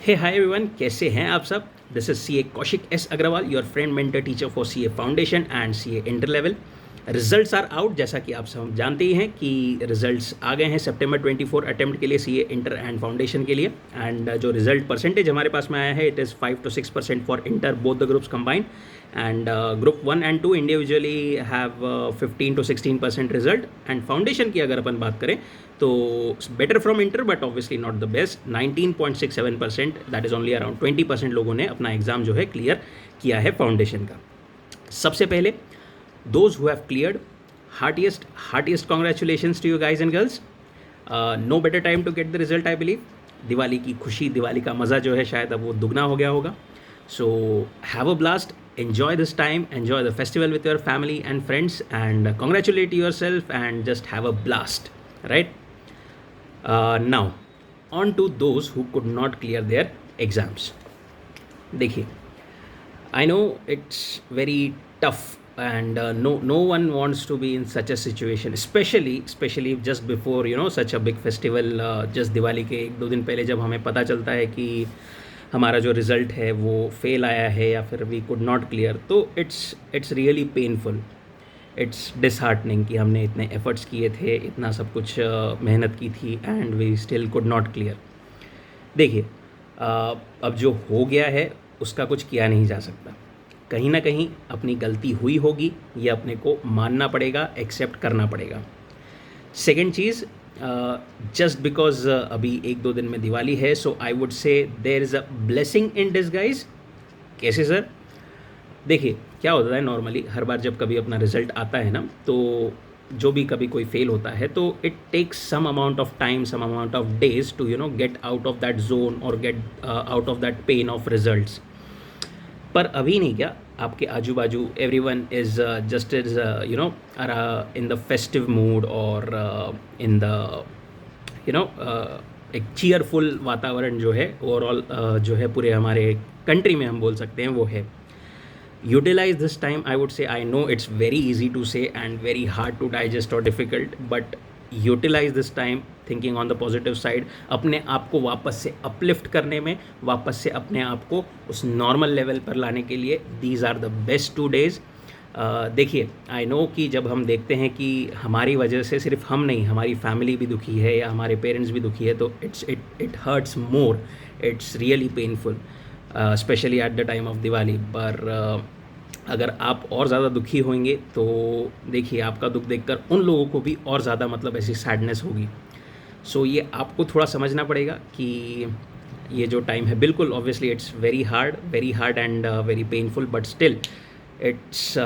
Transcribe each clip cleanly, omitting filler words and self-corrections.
हे hi everyone, कैसे हैं आप सब। This is C A Kaushik S Agarwal, your friend mentor teacher for C A foundation and C A inter level. Results are out. जैसा कि आप सब जानते ही हैं कि रिजल्ट्स आ गए हैं सितंबर 24 अटेम्प्ट के लिए सी ए इंटर एंड फाउंडेशन के लिए। एंड जो रिजल्ट परसेंटेज हमारे पास में आया है, it is 5 to 6% for inter both the groups combined. And group 1 and 2 individually have 15 to 16% result. And foundation की अगर अपन बात करें तो better from inter but obviously not the best. 19.67%, that is only around 20% लोगों ने अपना एग्ज़ाम जो है क्लियर किया है फाउंडेशन का। सबसे पहले those who have cleared, heartiest congratulations to you guys and girls. No better time to get the result I believe. Diwali की खुशी, दिवाली का मज़ा जो है शायद अब वो दुगना हो गया होगा। So have a blast, enjoy this time, enjoy the festival with your family and friends, and congratulate yourself and just have a blast, right? Now on to those who could not clear their exams. देखिए, I know it's very tough and no one wants to be in such a situation, especially just before such a big festival. just Diwali के 1-2 दिन पहले जब हमें पता चलता है कि हमारा जो रिज़ल्ट है वो फेल आया है या फिर वी कुड नॉट क्लियर, तो it's really painful, it's disheartening कि हमने इतने एफर्ट्स किए थे, इतना सब कुछ मेहनत की थी and we still could not clear. देखिए, अब जो हो गया है उसका कुछ किया नहीं जा सकता। कहीं ना कहीं अपनी गलती हुई होगी, ये अपने को मानना पड़ेगा, एक्सेप्ट करना पड़ेगा। सेकेंड चीज़, जस्ट बिकॉज अभी 1-2 दिन में दिवाली है, सो आई वुड से there is a blessing in disguise. कैसे सर? देखिए, क्या होता है नॉर्मली हर बार जब कभी अपना रिजल्ट आता है ना, तो जो भी कभी कोई फेल होता है तो it takes some amount of time, some amount of days to get out of that zone और get out of that pain of results. पर अभी नहीं, क्या आपके आजू बाजू everyone is just is in the festive mood और in the एक चीयरफुल वातावरण जो है ओवरऑल जो है पूरे हमारे कंट्री में हम बोल सकते हैं वो है। Utilize this time, I would say, I know it's very easy to say and very hard to digest और difficult, but utilize this time thinking on the positive side, अपने आप को वापस से अपलिफ्ट करने में, वापस से अपने आप को उस नॉर्मल लेवल पर लाने के लिए these are the best 2 days। देखिए, आई नो कि जब हम देखते हैं कि हमारी वजह से सिर्फ हम नहीं, हमारी फैमिली भी दुखी है या हमारे पेरेंट्स भी दुखी है, तो it hurts more, it's really painful, specially at the time of Diwali. पर अगर आप और ज़्यादा दुखी होंगे तो देखिए, आपका दुख देखकर उन लोगों को भी और ज़्यादा मतलब ऐसी सैडनेस होगी। सो ये आपको थोड़ा समझना पड़ेगा कि ये जो टाइम है, बिल्कुल obviously it's very hard and very painful, but still it's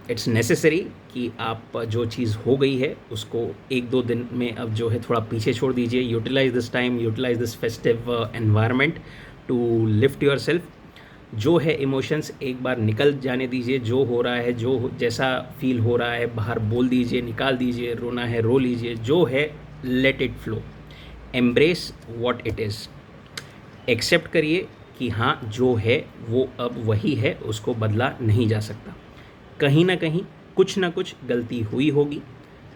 it's necessary कि आप जो चीज़ हो गई है उसको 1-2 दिन में अब जो है थोड़ा पीछे छोड़ दीजिए। Utilize this time, utilize this festive environment to lift yourself. जो है इमोशंस एक बार निकल जाने दीजिए, जो हो रहा है, जैसा फील हो रहा है बाहर बोल दीजिए, निकाल दीजिए, रोना है रो लीजिए, जो है let it flow, embrace what it is, accept करिए कि हाँ जो है वो अब वही है, उसको बदला नहीं जा सकता। कहीं ना कहीं कुछ ना कुछ गलती हुई होगी,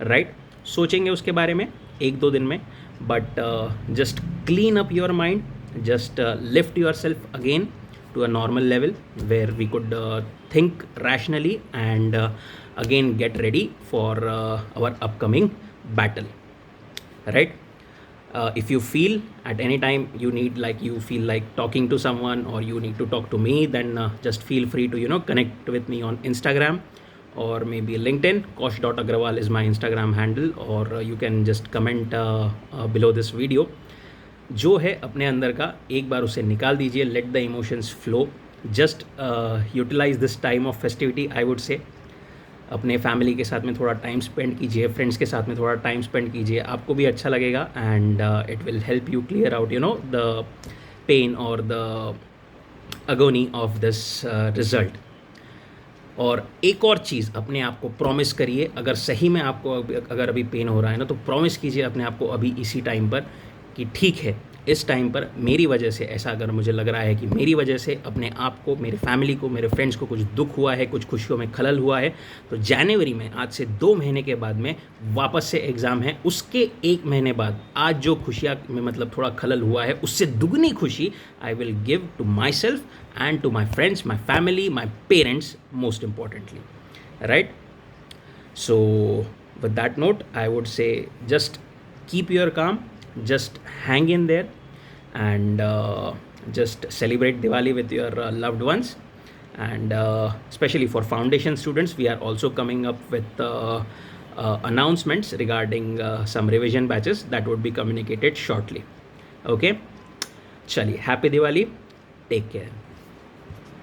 राइट? सोचेंगे उसके बारे में 1-2 दिन में, but just clean up your mind, just lift yourself again to a normal level where we could think rationally and again get ready for our upcoming battle, right? If you feel at any time you feel like talking to someone or you need to talk to me, then just feel free to connect with me on Instagram or maybe LinkedIn. Kosh.agrawal is my Instagram handle, or you can just comment below this video। जो है अपने अंदर का एक बार उसे निकाल दीजिए, let the emotions flow, just utilize this time of festivity. I would say अपने फैमिली के साथ में थोड़ा टाइम स्पेंड कीजिए, फ्रेंड्स के साथ में थोड़ा टाइम स्पेंड कीजिए, आपको भी अच्छा लगेगा and it will help you clear out the pain और the agony of this result. और एक और चीज़, अपने आप को प्रॉमिस करिए, अगर सही में आपको अगर अभी पेन हो रहा है ना, तो प्रॉमिस कीजिए अपने आप को अभी इसी टाइम पर कि ठीक है, इस टाइम पर मेरी वजह से, ऐसा अगर मुझे लग रहा है कि मेरी वजह से अपने आप को, मेरे फैमिली को, मेरे फ्रेंड्स को कुछ दुख हुआ है, कुछ खुशियों में खलल हुआ है, तो जनवरी में, आज से 2 महीने के बाद में वापस से एग्ज़ाम है, उसके 1 महीने बाद आज जो खुशियाँ में मतलब थोड़ा खलल हुआ है, उससे दुगनी खुशी I will give to myself and to my friends, my family, my parents most importantly, right? So with that note, I would say just keep your calm, just hang in there, and just celebrate Diwali with your loved ones. And especially for foundation students, we are also coming up with announcements regarding some revision batches that would be communicated shortly. Okay, chali, happy Diwali, take care.